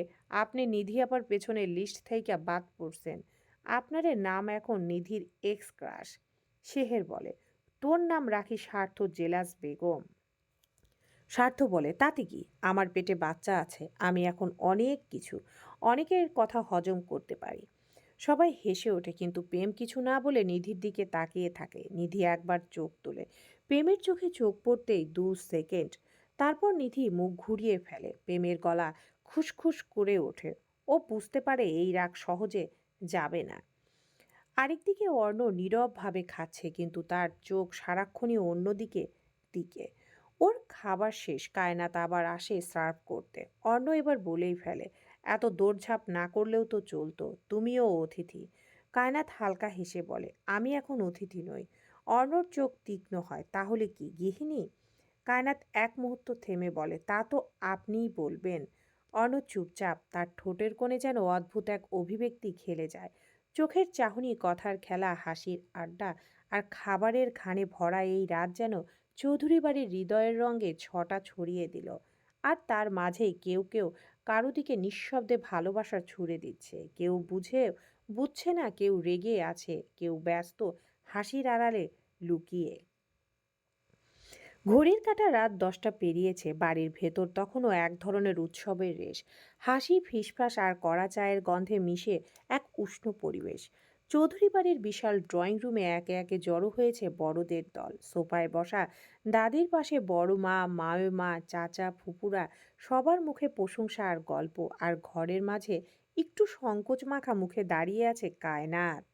আপনি নিধি আপার পেছনের লিস্ট থেকে বাদ পড়ছেন। আপনারে নাম এখন নিধির এক্স ক্রাশ। সেহের বলে, তোর নাম রাখি স্বার্থ জেলাস বেগম। স্বার্থ বলে, তাতে কি, আমার পেটে বাচ্চা আছে, আমি এখন অনেক কিছু, অনেকের কথা হজম করতে পারি। সবাই হেসে ওঠে, কিন্তু প্রেম কিছু না বলে নিধির দিকে তাকিয়ে থাকে। নিধি একবার চোখ তোলে। প্রেমের চোখে চোখ পড়তেই 2 সেকেন্ড, তারপর নিধি মুখ ঘুরিয়ে ফেলে। প্রেমের গলা খুসখুস করে ওঠে। ও বুঝতে পারে এই রাগ সহজে যাবে না। আরেকদিকে অর্ণ নীরবভাবে খাচ্ছে, কিন্তু তার চোখ সারাক্ষণই অন্যদিকে দিকে। ওর খাবার শেষ। কায়নাত আবার আসে সার্ভ করতে। অর্ণ এবার বলেই ফেলে, এত দৌড়ঝাঁপ না করলেও তো চলতো, তুমিও অতিথি। কায়নাত হালকা হেসে বলে, আমি এখন অতিথি নই। অর্ণর চোখ তীক্ষ্ণ হয়, তাহলে কি গৃহিণী? কায়নাত এক মুহূর্ত থেমে বলে, তা তো আপনিই বলবেন। অর্ণ চুপচাপ, তার ঠোঁটের কোণে যেন অদ্ভুত এক অভিব্যক্তি খেলে যায়। চোখের চাহনি, কথার খেলা, হাসির আড্ডা আর খাবারের ঘানে ভরা এই রাত যেন চৌধুরী বাড়ির হৃদয়ের রঙে ছটা ছড়িয়ে দিল। আর তার মাঝেই কেউ কেউ কারো দিকে নিঃশব্দে ভালোবাসা ছুড়ে দিচ্ছে। কেউ বুঝছে না, কেউ রেগে আছে, কেউ ব্যস্ত হাসির আড়ালে লুকিয়ে। ঘড়ির কাঁটা রাত 10টা পেরিয়েছে। বাড়ির ভেতর তখনও এক ধরনের উৎসবের রেশ। হাসি, ফিসফাস আর কড়া চায়ের গন্ধে মিশে এক উষ্ণ পরিবেশ। চৌধুরী বাড়ির বিশাল ড্রয়িং রুমে একে একে জড়ো হয়েছে বড়দের দল। সোফায় বসা দাদির পাশে বড় মা, মায়ে মা, চাচা, ফুপুরা, সবার মুখে প্রশংসা আর গল্প। আর ঘরের মাঝে একটু সংকোচ মাখা মুখে দাঁড়িয়ে আছে কায়নাত।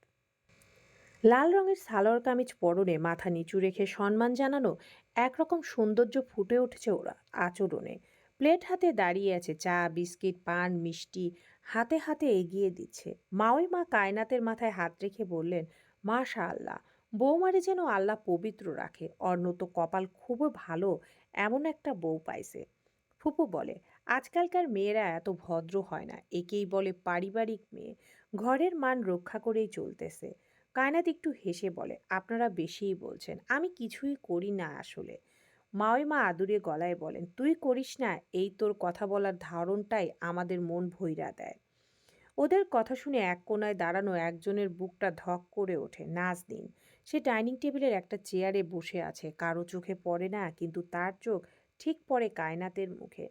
লাল রঙের সালোয়ার কামিজ পরনে, মাথা নিচু রেখে সম্মান জানানো একরকম সৌন্দর্য ফুটে উঠেছে ওরা আচরণে। প্লেট হাতে দাঁড়িয়ে আছে, চা, বিস্কিট, পান, মিষ্টি হাতে হাতে এগিয়ে দিচ্ছে। মাওই মা কায়নাতের মাথায় হাত রেখে বললেন, মাশা আল্লাহ, বৌমারে যেন আল্লাহ পবিত্র রাখে। অর্ণ তো কপাল খুবই ভালো, এমন একটা বউ পাইছে। ফুপু বলে, আজকালকার মেয়েরা এত ভদ্র হয় না, একেই বলে পারিবারিক মেয়ে। ঘরের মান রক্ষা করেই চলতেছে। কায়নাত একটু হেসে বলে, আপনারা বেশিই বলছেন, আমি কিছুই করি না আসলে। মাওই মা আদুরে গলায় বলেন, তুই করিস না, এই তোর কথা বলার ধরনটাই আমাদের মন ভৈরা দেয়। ওদের কথা শুনে এক কোনায় দাঁড়ানো একজনের বুকটা ধক করে ওঠে, নাজনীন। সে ডাইনিং টেবিলের একটা চেয়ারে বসে আছে, কারো চোখে পড়ে না, কিন্তু তার চোখ ঠিক পড়ে কায়নাতের মুখে।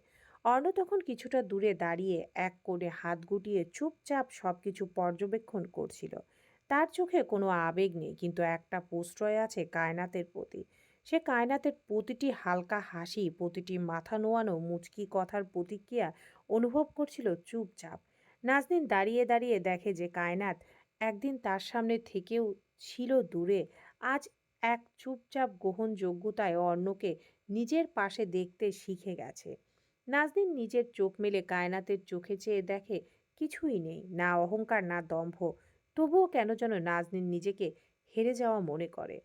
অর্ণ তখন কিছুটা দূরে দাঁড়িয়ে এক কোণে হাত গুটিয়ে চুপচাপ সবকিছু পর্যবেক্ষণ করছিল। তার চোখে কোনো আবেগ নেই, কিন্তু একটা প্রশ্রয় আছে কায়নাতের প্রতি। সে কায়নাতের প্রতিটি হালকা হাসি, প্রতিটি মাথা নোয়ানো মুচকি কথার প্রতিক্রিয়া অনুভব করছিল চুপচাপ। নাজনীন দাঁড়িয়ে দাঁড়িয়ে দেখে যে কায়নাত একদিন তার সামনে থেকেও ছিল দূরে, আজ এক চুপচাপ গ্রহণযোগ্যতায় অন্যকে নিজের পাশে দেখতে শিখে গেছে। নাজনীন নিজের চোখ মেলে কায়নাতের চোখে চেয়ে দেখে কিছুই নেই, না অহংকার, না দম্ভ। তবুও কেন যেন নাজনীন নিজেকে হেরে যাওয়া মনে করে।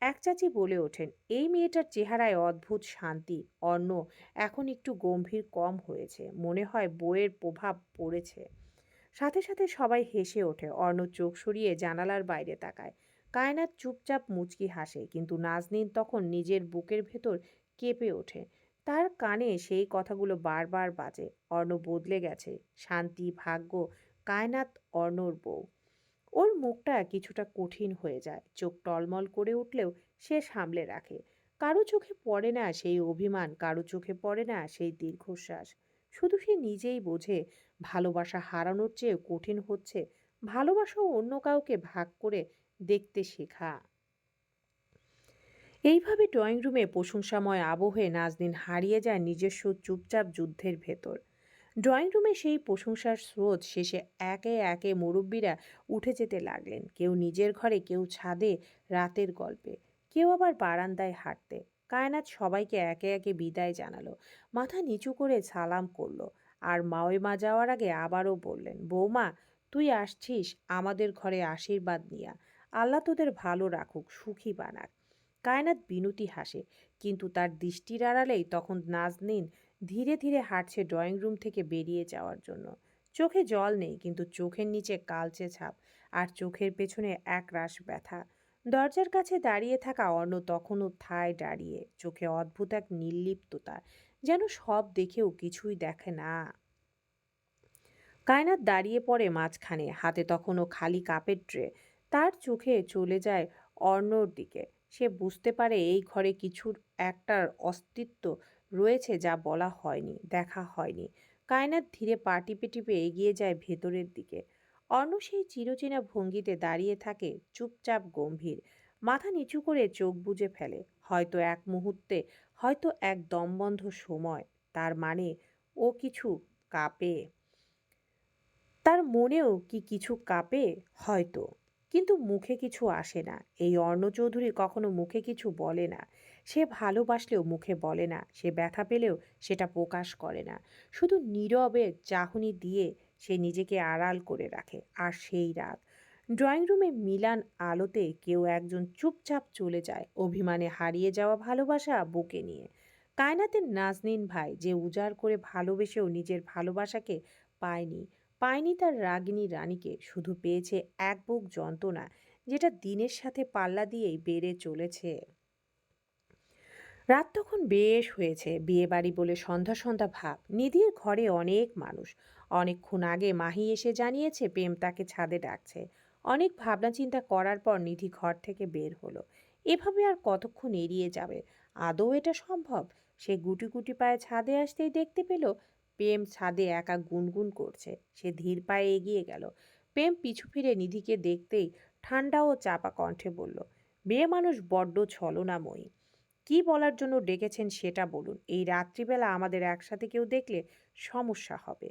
এক চাচি বলে ওঠেন, এই মেয়েটার চেহারায় অদ্ভুত শান্তি। অন্য এখন একটু গম্ভীর কম হয়েছে, মনে হয় বইয়ের প্রভাব পড়েছে। সাথে সাথে সবাই হেসে ওঠে। অর্ণ চোখ সরিয়ে জানালার বাইরে তাকায়। কায়নাত চুপচাপ মুচকি হাসে, কিন্তু নাজনীন তখন নিজের বুকের ভেতর কেঁপে ওঠে। তার কানে সেই কথাগুলো বারবার বাজে, অর্ণ বদলে গেছে, শান্তি, ভাগ্য, কায়নাত অর্ণর বউ। ওর মুখটা কিছুটা কঠিন হয়ে যায়, চোখ টলমল করে উঠলেও সে সামলে রাখে। কারো চোখে পড়ে না সেই অভিমান, কারো চোখে পড়ে না সেই দীর্ঘশ্বাস। শুধু সে নিজেই বোঝে, ভালোবাসা হারানোর চেয়ে কঠিন হচ্ছে ভালোবাসা অন্য কাউকে ভাগ করে দেখতে শেখা। এইভাবে ড্রয়িং রুমে প্রশংসাময় আবহে নাজনীন হারিয়ে যায় নিজস্ব চুপচাপ যুদ্ধের ভেতর। ড্রয়িং রুমে সেই প্রশংসার স্রোত শেষে একে একে মুরব্বীরা উঠে যেতে লাগলেন, কেউ নিজের ঘরে, কেউ ছাদে রাতের গল্পে, কেউ আবার বারান্দায় হাঁটতে। কায়নাত সবাইকে একে একে বিদায় জানালো, মাথা নিচু করে সালাম করলো। আর মাওই মা যাওয়ার আগে আবারও বললেন, বৌমা, তুই আসছিস আমাদের ঘরে আশীর্বাদ নিয়া। আল্লাহ তোদের ভালো রাখুক, সুখী বানাক। কায়নাত বিনতি হাসে, কিন্তু তার দৃষ্টির আড়ালেই তখন নাজনীন ধীরে ধীরে হাঁটছে ড্রয়িং রুম থেকে বেরিয়ে যাওয়ার জন্য। চোখে জল নেই, কিন্তু চোখের নিচে কালচে ছাপ, আর চোখের পেছনে এক রাশ ব্যথা। দরজার কাছে দাঁড়িয়ে থাকা অর্ণ তখনও ঠায় দাঁড়িয়ে, চোখে অদ্ভুত এক নির্লিপ্ততা, যেন সব দেখেও কিছুই দেখে না। কায়নাত দাঁড়িয়ে পড়ে মাঝখানে, হাতে তখনও খালি কাপের ট্রে। তার চোখে চলে যায় অর্ণর দিকে। সে বুঝতে পারে এই ঘরে কিছুর একটার অস্তিত্ব রয়েছে যা বলা হয়নি, দেখা হয়নি। কায়নাত ধীরে পা টিপে টিপে এগিয়ে যায় ভেতরের দিকে। অর্ণ সেই চিরচেনা ভঙ্গিতে দাঁড়িয়ে থাকে, চুপচাপ গম্ভীর, মাথা নিচু করে চোখ বুজে ফেলে। হয়তো এক মুহূর্তে, হয়তো এক দমবন্ধ সময়, তার মানে ও কিছু কাঁপে, তার মনেও কি কিছু কাঁপে হয়তো, কিন্তু মুখে কিছু আসে না। এই অর্ণ চৌধুরী কখনো মুখে কিছু বলে না। সে ভালোবাসলেও মুখে বলে না, সে ব্যথা পেলেও সেটা প্রকাশ করে না। শুধু নীরবে চাহনি দিয়ে সে নিজেকে আড়াল করে রাখে। আর সেই রাত, ড্রয়িং রুমে মিলান আলোতে কেউ একজন চুপচাপ চলে যায়, অভিমানে হারিয়ে যাওয়া ভালোবাসা বুকে নিয়ে। কায়নাতের নাজনীন ভাই যে উজাড় করে ভালোবেসেও নিজের ভালোবাসাকে পায়নি, পায়নি তার রাগিনী রানীকে, শুধু পেয়েছে এক বুক যন্ত্রণা যেটা দিনের সাথে পাল্লা দিয়েই বেড়ে চলেছে। রাত তখন বেশ হয়েছে, বিয়ে বাড়ি বলে সন্ধ্যা সন্ধ্যা ভাব। নিধির ঘরে অনেক মানুষ। অনেকক্ষণ আগে মাহি এসে জানিয়েছে প্রেম তাকে ছাদে ডাকছে। অনেক ভাবনা চিন্তা করার পর নিধি ঘর থেকে বের হলো। এভাবে আর কতক্ষণ এড়িয়ে যাবে? আদৌ এটা সম্ভব? সে গুটি গুটি পায়ে ছাদে আসতেই দেখতে পেল প্রেম ছাদে একা গুনগুন করছে। সে ধীর পায়ে এগিয়ে গেল। প্রেম পিছু ফিরে নিধিকে দেখতেই ঠান্ডা ও চাপা কণ্ঠে বলল, মেয়ে মানুষ বড্ড ছলনাময়ী। কি বলার জন্য ডেকেছেন সেটা বলুন। এই রাত্রিবেলা আমাদের একসাথে কেউ দেখলে সমস্যা হবে।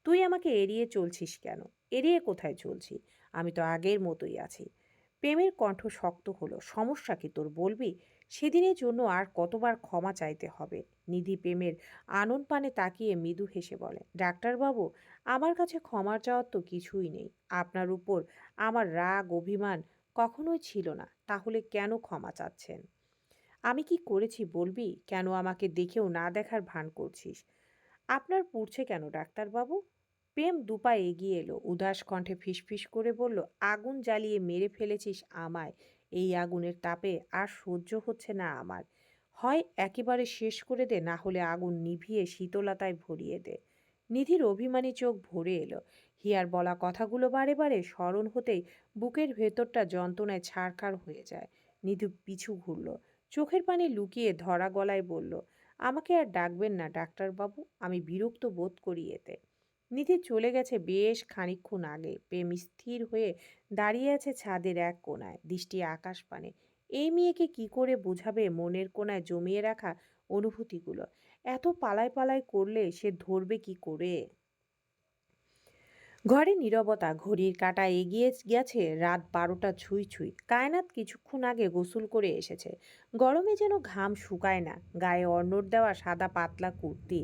তুই আমাকে এড়িয়ে চলছিস কেন? এড়িয়ে কোথায় চলছি? আমি তো আগের মতোই আছি। প্রেমের কণ্ঠ শক্ত হলো। সমস্যা কি তোর, বলবি? সেদিনের জন্য আর কতবার ক্ষমা চাইতে হবে? নিধি প্রেমের আনন পানে তাকিয়ে মৃদু হেসে বলে, ডাক্তারবাবু, আমার কাছে ক্ষমার চাওয়ার তো কিছুই নেই। আপনার উপর আমার রাগ অভিমান কখনোই ছিল না, তাহলে কেন ক্ষমা চাচ্ছেন? আমি কি করেছি বলবি? কেন আমাকে দেখেও না দেখার ভান করছিস? আপনার পুড়ছে কেন ডাক্তারবাবু? প্রেম দুপা এগিয়ে এলো, উদাস কণ্ঠে ফিসফিস করে বলল, আগুন জ্বালিয়ে মেরে ফেলেছিস আমায়। এই আগুনের তাপে আর সহ্য হচ্ছে না আমার। হয় একেবারে শেষ করে দে, না হলে আগুন নিভিয়ে শীতলতায় ভরিয়ে দে। নিধির অভিমানী চোখ ভরে এলো। হিয়ার বলা কথাগুলো বারে বারে স্মরণ হতেই বুকের ভেতরটা যন্ত্রণায় ছারখার হয়ে যায়। নিধি পিছু ঘুরল, চোখের পানি লুকিয়ে ধরা গলায় বলল, আমাকে আর ডাকবেন না ডাক্তারবাবু, আমি বিরক্ত বোধ করি এতে। নিধি চলে গেছে বেশ খানিকক্ষণ আগে। প্রেম স্থির হয়ে দাঁড়িয়ে আছে ছাদের এক কোণায়, দৃষ্টি আকাশ পানে। এই মেয়েকে কি করে বোঝাবে মনের কোণায় জমিয়ে রাখা অনুভূতিগুলো? এত পালায় পালায় করলে সে ধরবে কি করে? ঘরে নীরবতা, ঘড়ির কাঁটা এগিয়ে গেছে রাত 12টা ছুঁই ছুঁই। কায়নাত কিছুক্ষণ আগে গোসল করে এসেছে। গরমে যেন ঘাম শুকায় না। গায়ে অর্ণর দেওয়া সাদা পাতলা কুর্তি,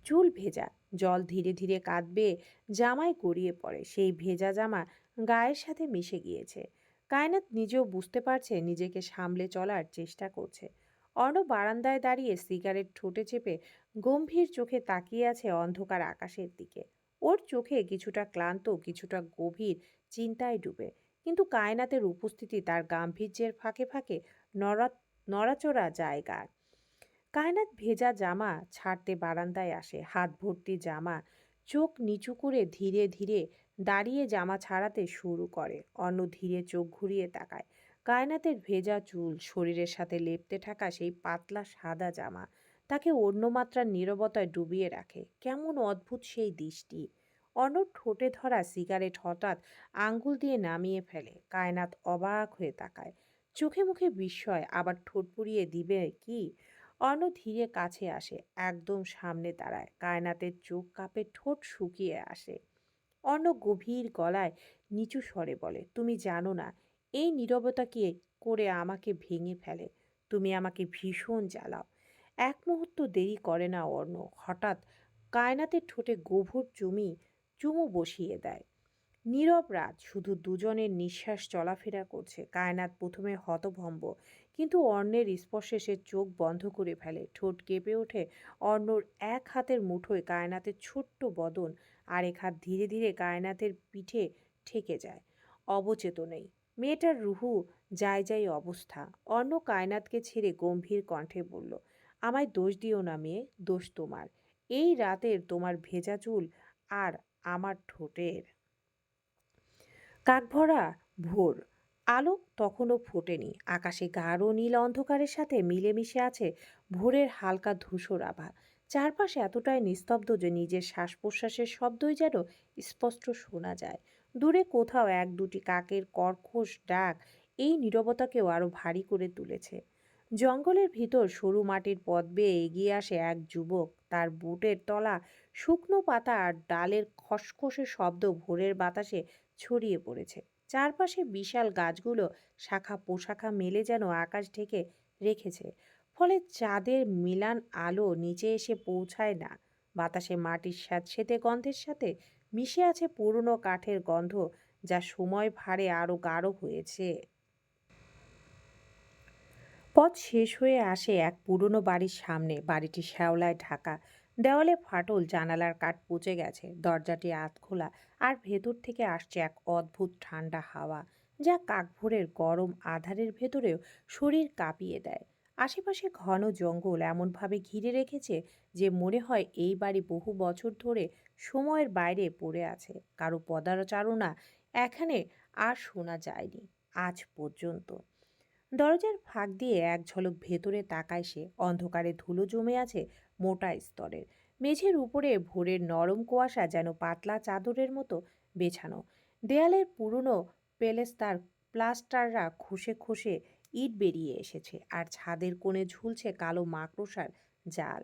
চুল ভেজা। জল ধীরে ধীরে কাঁধ বেয়ে জামায় গড়িয়ে পড়ে, সেই ভেজা জামা গায়ের সাথে মিশে গিয়েছে। কায়নাত নিজেও বুঝতে পারছে, নিজেকে সামলে চলার চেষ্টা করছে। অর্ণ বারান্দায় দাঁড়িয়ে সিগারেট ঠোঁটে চেপে গম্ভীর চোখে তাকিয়ে আছে অন্ধকার আকাশের দিকে। ওর চোখে কিছুটা ক্লান্ত, কিছুটা গভীর চিন্তায় ডুবে। কিন্তু কায়নাতের উপস্থিতি তার গাম্ভীর্যের ফাঁকে ফাঁকে নড়া নড়াচড়া জায়গা। কায়নাত ভেজা জামা ছাড়তে বারান্দায় আসে, হাত ভর্তি জামা। চোখ নিচু করে ধীরে ধীরে দাঁড়িয়ে জামা ছাড়াতে শুরু করে। অন্য ধীরে চোখ ঘুরিয়ে তাকায়। কায়নাতের ভেজা চুল, শরীরের সাথে লেপ্টে থাকা সেই পাতলা সাদা জামা তাকে অন্যমাত্রার নীরবতায় ডুবিয়ে রাখে। কেমন অদ্ভুত সেই দৃষ্টি! অর্ণব ঠোঁটে ধরা সিগারেট হঠাৎ আঙ্গুল দিয়ে নামিয়ে ফেলে। কায়নাত অবাক হয়ে তাকায়। চোখে মুখে বিস্ময়, আবার ঠোঁট পুড়িয়ে দিবে কি? অর্ণ ধীরে কাছে আসে, একদম সামনে দাঁড়ায়। কায়নাতের চোখ কাঁপে, ঠোঁট শুকিয়ে আসে। অর্ণ গভীর গলায় নিচু স্বরে বলে, তুমি জানো না এই নীরবতা কি করে আমাকে ভেঙে ফেলে। তুমি আমাকে ভীষণ জ্বালাও। এক মুহূর্ত দেরি করে না অর্ণ, হঠাৎ কায়নাতের ঠোঁটে গভীর চুমু বসিয়ে দেয়। নীরব রাত, শুধু দুজনের নিঃশ্বাস চলাফেরা করছে। কায়নাত প্রথমে হতভম্ব, কিন্তু অর্ণের স্পর্শে সে চোখ বন্ধ করে ফেলে। ঠোঁট কেঁপে ওঠে। অর্ণর এক হাতের মুঠোয় কায়নাতের ছোট্ট বদন, আরেক হাত ধীরে ধীরে কায়নাতের পিঠে ঠেকে যায়। অবচেতনেই মেয়েটার রুহু যায় যায় অবস্থা। অর্ণ কায়নাতকে ছেড়ে গম্ভীর কণ্ঠে বলল, আমায় দোষ দিও না মেয়ে, দোষ তোমার। এই রাতের তোমার ভেজা চুল আর আমার ঠোঁটের। কাকভরা ভোর, আলো তখনও ফোটেনি। আকাশে গাঢ় নীল অন্ধকারের সাথে মিলেমিশে আছে ভোরের হালকা ধূসর আভা। চারপাশে এতটাই নিস্তব্ধ যে নিজের শ্বাস প্রশ্বাসের শব্দই যেন স্পষ্ট শোনা যায়। দূরে কোথাও এক দুটি কাকের কর্কশ ডাক এই নীরবতাকেও আরো ভারী করে তুলেছে। জঙ্গলের ভিতর সরু মাটির পথ বেয়ে এগিয়ে আসে এক যুবক। তার বুটের তলা শুকনো পাতা আর ডালের খসখসে শব্দ ভোরের বাতাসে ছড়িয়ে পড়েছে। চারপাশে বিশাল গাছগুলো শাখা পোশাখা মেলে যেন আকাশ ঢেকে রেখেছে, ফলে চাঁদের মিলান আলো নিচে এসে পৌঁছায় না। বাতাসে মাটির স্যাঁতসেঁতে গন্ধের সাথে মিশে আছে পুরনো কাঠের গন্ধ, যা সময় ভারে আরো গাঢ় হয়েছে। পথ শেষ হয়ে আসে এক পুরনো বাড়ির সামনে। বাড়িটি শ্যাওলায় ঢাকা, দেওয়ালে ফাটল, জানালার কাঠ পচে গেছে, দরজাটি আধখোলা, আর ভেতর থেকে আসছে এক অদ্ভুত ঠান্ডা হাওয়া, যা কাকভোরের গরম আধারের ভেতরেও শরীর কাঁপিয়ে দেয়। আশেপাশে ঘন জঙ্গল এমনভাবে ঘিরে রেখেছে যে মনে হয় এই বাড়ি বহু বছর ধরে সময়ের বাইরে পড়ে আছে। কারো পদচারণা এখানে আর শোনা যায়নি আজ পর্যন্ত। দরজার ফাঁক দিয়ে এক ঝলক ভেতরে তাকায় সে। অন্ধকারে ধুলো জমে আছে মোটা স্তরের। মেঝের উপরে ভোরের নরম কুয়াশা যেন পাতলা চাদরের মতো বেছানো। দেয়ালের পুরনো পেলেস্তার প্লাস্টাররা খসে খসে ইট বেরিয়ে এসেছে, আর ছাদের কোণে ঝুলছে কালো মাকড়সার জাল।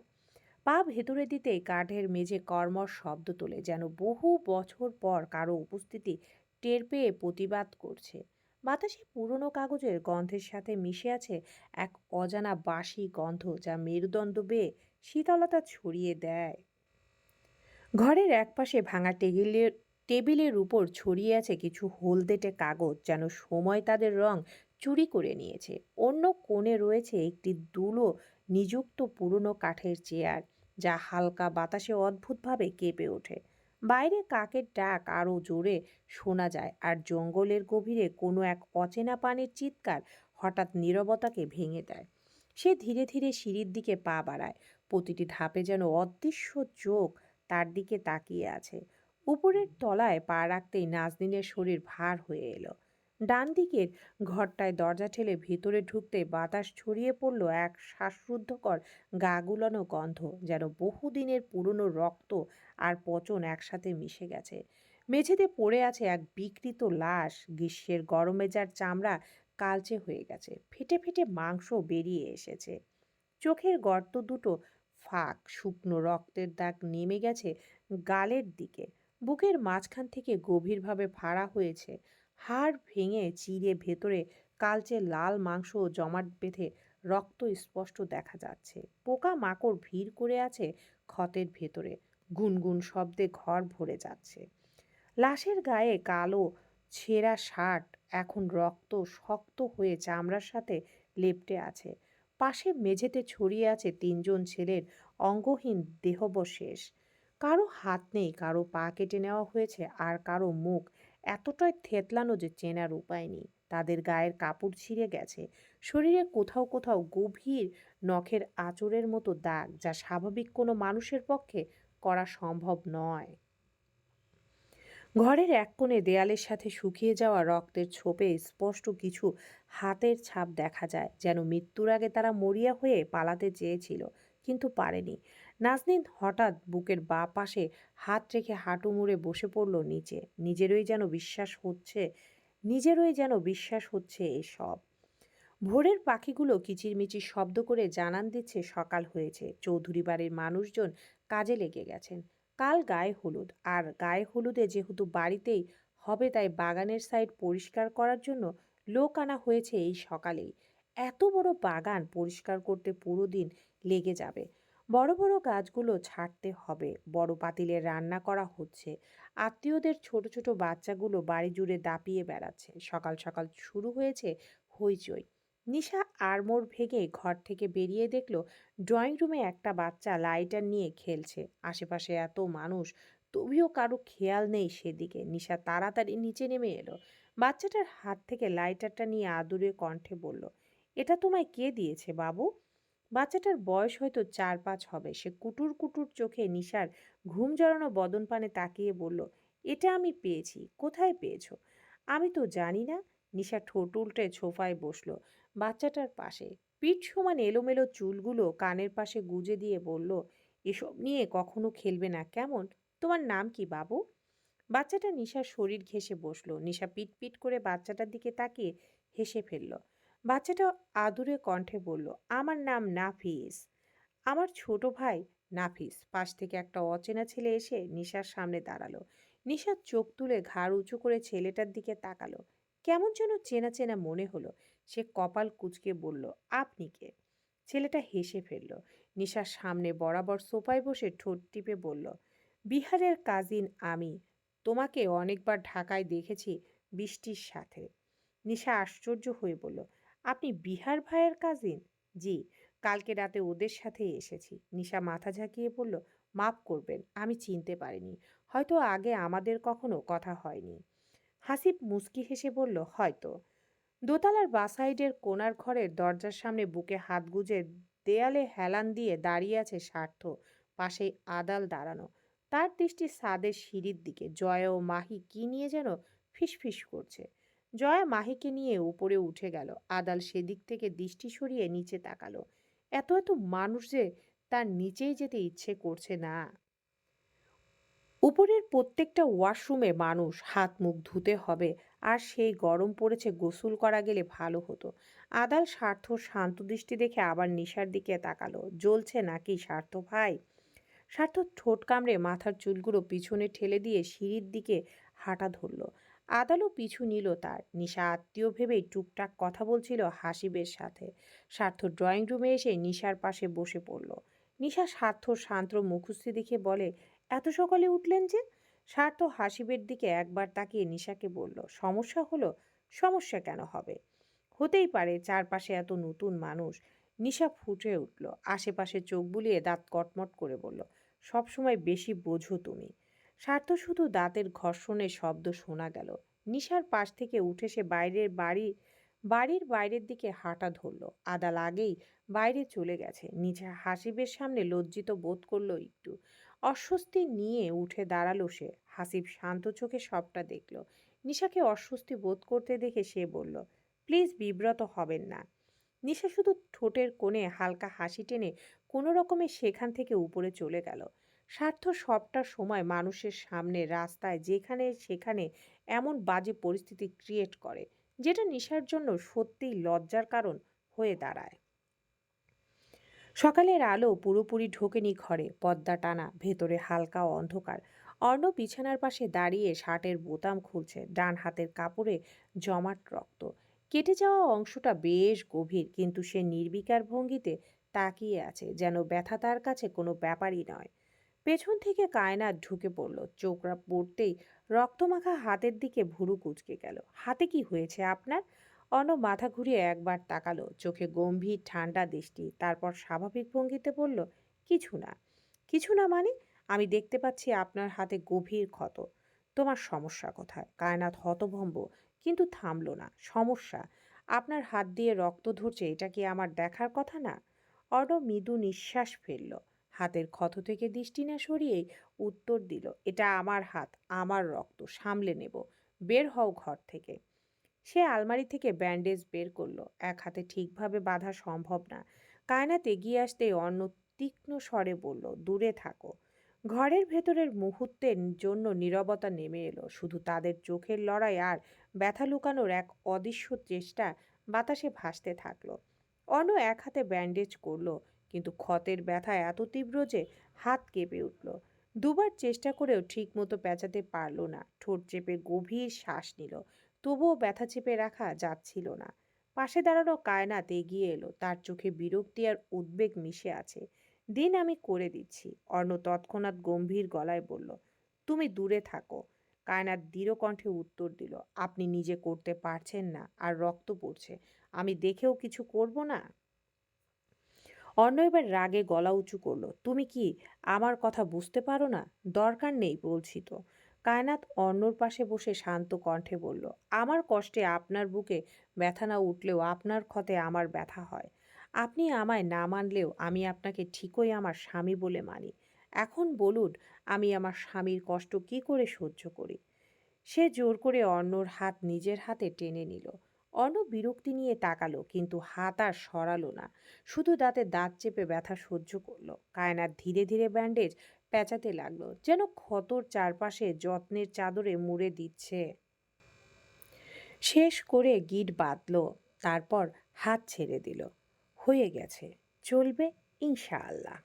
পা ভেতরে দিতেই কাঠের মেঝে কর্মর শব্দ তোলে, যেন বহু বছর পর কারো উপস্থিতি টের পেয়ে প্রতিবাদ করছে। বাতাসে পুরনো কাগজের গন্ধের সাথে মিশে আছে এক অজানা বাসি গন্ধ, যা মেরুদণ্ড বেয়ে শীতলতা ছড়িয়ে দেয়। ঘরের একপাশে ভাঙা টেবিলের উপর ছড়িয়ে আছে কিছু হলদেটে কাগজ, যেন সময় তাদের রং চুরি করে নিয়েছে। অন্য কোণে রয়েছে একটি দুলো নিযুক্ত পুরনো কাঠের চেয়ার, যা হালকা বাতাসে অদ্ভুতভাবে কেঁপে ওঠে। বাইরে কাকের ডাক আরও জোরে শোনা যায়, আর জঙ্গলের গভীরে কোনো এক অচেনা প্রাণীর চিৎকার হঠাৎ নীরবতাকে ভেঙে দেয়। সে ধীরে ধীরে সিঁড়ির দিকে পা বাড়ায়, প্রতিটি ধাপে যেন অদৃশ্য চোখ তার দিকে তাকিয়ে আছে। উপরের তলায় পা রাখতেই নাজনীনের শরীর ভার হয়ে এলো। ডান দিকের ঘরটায় দরজা ঠেলে ভেতরে ঢুকতে বাতাস ছড়িয়ে পড়ল এক শ্বাসরুদ্ধকর গা গুলানো গন্ধ, যেন বহুদিনের পুরনো রক্ত আর পচন একসাথে মিশে গেছে। মেঝেতে পড়ে আছে এক বিকৃত লাশ, গ্রীষ্মের গরমে যার চামড়া কালচে হয়ে গেছে, ফেটে ফেটে মাংস বেরিয়ে এসেছে। চোখের গর্ত দুটো ফাঁক, শুকনো রক্তের দাগ নেমে গেছে গালের দিকে। বুকের মাঝখান থেকে গভীরভাবে ফাড়া হয়েছে, হাড় ভেঙে চিরে ভেতরে কালচে লাল মাংস জমাট বেঁধে রক্ত স্পষ্ট দেখা যাচ্ছে। পোকা মাকড় ভিড় করে আছে ক্ষতের ভেতরে, গুনগুন শব্দে ঘর ভরে যাচ্ছে। লাশের গায়ে কালো ছেঁড়া শার্ট এখন রক্ত শক্ত হয়ে চামড়ার সাথে লেপ্টে আছে। পাশে মেঝেতে ছড়িয়ে আছে তিনজন ছেলের অঙ্গহীন দেহাবশেষ। কারো হাত নেই, কারো পা কেটে নেওয়া হয়েছে, আর কারো মুখ এতটাই থেতলানো যে চেনার উপায় নেই। তাদের গায়ের কাপড় ছিঁড়ে গেছে, শরীরে কোথাও কোথাও গভীর নখের আঁচড়ের মতো দাগ, যা স্বাভাবিক কোনো মানুষের পক্ষে করা সম্ভব নয়। ঘরের এক কোণে দেয়ালের সাথে শুকিয়ে যাওয়া রক্তের ছোপে স্পষ্ট কিছু হাতের ছাপ দেখা যায়, যেন মৃত্যুর আগে তারা মরিয়া হয়ে পালাতে চেয়েছিল কিন্তু পারেনি। নাজনীন হঠাৎ বুকের বাঁ পাশে হাত রেখে হাঁটু মুড়ে বসে পড়ল নিচে। নিজেরই যেন বিশ্বাস হচ্ছে এসব। ভোরের পাখিগুলো কিচিরমিচির শব্দ করে জানান দিচ্ছে সকাল হয়েছে। চৌধুরী বাড়ির মানুষজন কাজে লেগে গেছেন। কাল গায়ে হলুদ, আর গায়ে হলুদে যেহেতু বাড়িতেই হবে, তাই বাগানের সাইড পরিষ্কার করার জন্য লোক আনা হয়েছে এই সকালেই। এত বড় বাগান পরিষ্কার করতে পুরো দিন লেগে যাবে। বড় বড় গাছগুলো ছাঁটতে হবে, বড় পাতিলে রান্না করা হচ্ছে। আত্মীয়দের ছোট ছোট বাচ্চাগুলো বাড়ি জুড়ে দাপিয়ে বেড়াচ্ছে। সকাল সকাল শুরু হয়েছে হইচই। নিশা আড়মোড় ভেঙে ঘর থেকে বেরিয়ে দেখল ড্রয়িং রুমে একটা বাচ্চা লাইটার নিয়ে খেলছে। আশেপাশে এত মানুষ, তবুও কারো খেয়াল নেই সেদিকে। নিশা তাড়াতাড়ি নিচে নেমে এলো, বাচ্চাটার হাত থেকে লাইটারটা নিয়ে আদুরে কণ্ঠে বলল, এটা তোমায় কে দিয়েছে বাবু? বাচ্চাটার বয়স হয়তো 4-5 হবে। সে কুটুর কুটুর চোখে নিশার ঘুম জড়ানো বদন পানে তাকিয়ে বলল, এটা আমি পেয়েছি। কোথায় পেয়েছো? আমি তো জানি না। নিশা ঠোঁট উল্টে সোফায় বসলো বাচ্চাটার পাশে। পিঠ সমান এলোমেলো চুলগুলো কানের পাশে গুজে দিয়ে বলল, এসব নিয়ে কখনো খেলবে না কেমন? তোমার নাম কি বাবু? বাচ্চাটা নিশার শরীর ঘেঁষে বসলো। নিশা পিট পিট করে বাচ্চাটার দিকে তাকিয়ে হেসে ফেলল। বাচ্চাটা আদুরে কণ্ঠে বলল, আমার নাম নাফিস। আমার ছোট ভাই নাফিস। পাশ থেকে একটা অচেনা ছেলে এসে নিশার সামনে দাঁড়ালো। নিশার চোখ তুলে ঘাড় উঁচু করে ছেলেটার দিকে তাকালো। কেমন যেন চেনা চেনা মনে হলো। সে কপাল কুঁচকে বলল, আপনি কে? ছেলেটা হেসে ফেলল। নিশার সামনে বরাবর সোফায় বসে ঠোঁট টিপে বলল, বিহারের কাজিন আমি। তোমাকে অনেকবার ঢাকায় দেখেছি, বৃষ্টির সাথে। নিশা আশ্চর্য হয়ে বলল, আপনি বিহার ভাইয়ের কাজিন? জি, কালকে রাতে ওদের সাথে এসেছি। নিশা মাথা ঝাঁকিয়ে বলল, মাফ করবেন, আমি চিনতে পারিনি। হয়তো আগে আমাদের কখনো কথা হয়নি। হাসিব মুচকি হেসে বলল, হয়তো। দোতলার বাসাইডের কোণার ঘরের দরজার সামনে বুকে হাত গুজে দেয়ালে হেলান দিয়ে দাঁড়িয়ে আছে স্বার্থ। পাশেই আদাল দাঁড়ানো। তার দৃষ্টি ছাদের সিঁড়ির দিকে। জয়া ও মাহি কি নিয়ে যেন ফিসফিস করছে। জয়া মাহিকে নিয়ে উপরে উঠে গেল। আদাল সেদিক থেকে দৃষ্টি সরিয়ে নিচে তাকালো। এত এত মানুষ যে তার নিচেই যেতে ইচ্ছে করছে না। উপরের প্রত্যেকটা ওয়াশরুমে মানুষ, হাত মুখ ধুতে হবে। আর সেই গরম পড়েছে, গোসল করা গেলে ভালো হতো। আদাল স্বার্থ শান্ত দৃষ্টি দেখে আবার নিশার দিকে তাকালো। জ্বলছে নাকি স্বার্থ ভাই? স্বার্থ ঠোঁট কামড়ে মাথার চুলগুলো পিছনে ঠেলে দিয়ে সিঁড়ির দিকে হাঁটা ধরল। আদালও পিছু নিল তার। নিশা আত্মীয় ভেবেই টুকটাক কথা বলছিল হাসিবের সাথে। স্বার্থ ড্রয়িং রুমে এসে নিশার পাশে বসে পড়ল। নিশা স্বার্থর শান্ত মুখশ্রী দেখে বলে, এত সকালে উঠলেন যে? স্বার্থ হাসিবের দিকে একবার তাকিয়ে নিশাকে বলল, সমস্যা হলো? সমস্যা কেন হবে? হতেই পারে, চারপাশে এত নতুন মানুষ। নিশা ফুটে উঠল। আশেপাশে চোখ বুলিয়ে দাঁত কটমট করে বলল, সবসময় বেশি বোঝো তুমি। স্বার্থ শুধু দাঁতের ঘর্ষণের শব্দ শোনা গেল। নিশার পাশ থেকে উঠে সে বাড়ির বাইরের দিকে হাঁটা ধরল। আদাল আগেই বাইরে চলে গেছে। নিশা হাসিবের সামনে লজ্জিত বোধ করলো একটু। অস্বস্তি নিয়ে উঠে দাঁড়ালো সে। হাসিব শান্ত চোখে সবটা দেখল। নিশাকে অস্বস্তি বোধ করতে দেখে সে বলল, প্লিজ বিব্রত হবেন না। নিশা শুধু ঠোঁটের কোণে হালকা হাসি টেনে কোনো রকমে সেখান থেকে উপরে চলে গেল। স্বার্থ সবটা সময় মানুষের সামনে, রাস্তায়, যেখানে সেখানে এমন বাজে পরিস্থিতি ক্রিয়েট করে, যেটা নিশার জন্য সত্যিই লজ্জার কারণ হয়ে দাঁড়ায়। সকালের আলো পুরোপুরি ঢোকেনি ঘরে। পর্দা টানা, ভেতরে হালকা অন্ধকার। অর্ণব বিছানার পাশে দাঁড়িয়ে শার্টের বোতাম খুলছে। ডান হাতের কাপড়ে জমাট রক্ত। কেটে যাওয়া অংশটা বেশ গভীর, কিন্তু সে নির্বিকার ভঙ্গিতে তাকিয়ে আছে, যেন ব্যথা তার কাছে কোনো ব্যাপারই নয়। পেছন থেকে কায়নাত ঢুকে পড়ল। চোখরা পড়তেই রক্তমাখা হাতের দিকে ভুরু কুঁচকে গেল। হাতে কি হয়েছে আপনার? অর্ণব মাথা ঘুরিয়ে একবার তাকালো, চোখে গম্ভীর ঠান্ডা দৃষ্টি। তারপর স্বাভাবিক ভঙ্গিতে বলল, কিছু না। কিছু না মানে? আমি দেখতে পাচ্ছি আপনার হাতে গভীর ক্ষত। তোমার সমস্যা কোথায়? কায়নাত হতভম্ব, কিন্তু থামল না। সমস্যা? আপনার হাত দিয়ে রক্ত ধরছে, এটা কি আমার দেখার কথা না? অর্ণব মৃদু নিঃশ্বাস ফেলল। হাতের ক্ষত থেকে দৃষ্টি না সরিয়েই উত্তর দিল, এটা আমার হাত, আমার রক্ত, সামলে নেব। বের হও ঘর থেকে। সে আলমারি থেকে ব্যান্ডেজ বের করলো। এক হাতে ঠিকভাবে বাঁধা সম্ভব না। কায়নাত এগিয়ে আসতেই অন্য তীক্ষ্ণ স্বরে বলল, দূরে থাকো। ঘরের ভেতরের মুহূর্তের জন্য নীরবতা নেমে এলো। শুধু তাদের চোখের লড়াই আর ব্যথা লুকানোর এক অদৃশ্য চেষ্টা বাতাসে ভাসতে থাকলো। অন্য এক হাতে ব্যান্ডেজ করলো, কিন্তু ক্ষতের ব্যথা এত তীব্র যে হাত কেঁপে উঠল। দুবার চেষ্টা করেও ঠিক মতো পেঁচাতে পারল না। ঠোঁট চেপে গভীর শ্বাস নিল। তবুও ব্যথা চেপে রাখা যাচ্ছিল না। পাশে দাঁড়ানো কায়নাত এগিয়ে এলো। তার চোখে বিরক্তি আর উদ্বেগ মিশে আছে। দিন, আমি করে দিচ্ছি। অর্ণ তৎক্ষণাৎ গম্ভীর গলায় বলল, তুমি দূরে থাকো। কায়নাত দৃঢ় কণ্ঠে উত্তর দিল, আপনি নিজে করতে পারছেন না, আর রক্ত পড়ছে। আমি দেখেও কিছু করব না? অর্ণ এবার রাগে গলা উঁচু করলো, তুমি কি আমার কথা বুঝতে পারো না? দরকার নেই বলছি তো। কায়নাত অর্ণর পাশে বসে শান্ত কণ্ঠে বলল, আমার কষ্টে আপনার বুকে ব্যথা না উঠলেও আপনার ক্ষতে আমার ব্যথা হয়। আপনি আমায় না মানলেও আমি আপনাকে ঠিকই আমার স্বামী বলে মানি। এখন বলুন, আমি আমার স্বামীর কষ্ট কি করে সহ্য করি? সে জোর করে অর্ণর হাত নিজের হাতে টেনে নিল। অর্ণ বিরক্তি নিয়ে তাকালো, কিন্তু হাত আর সরালো না। শুধু দাঁতে দাঁত চেপে ব্যথা সহ্য করলো। কায়নাত ধীরে ধীরে ব্যান্ডেজ পেঁচাতে লাগলো, যেন ক্ষতর চারপাশে যত্নের চাদরে মুড়ে দিচ্ছে। শেষ করে গিট বাঁধল। তারপর হাত ছেড়ে দিল। হয়ে গেছে, চলবে ইনশাআল্লাহ।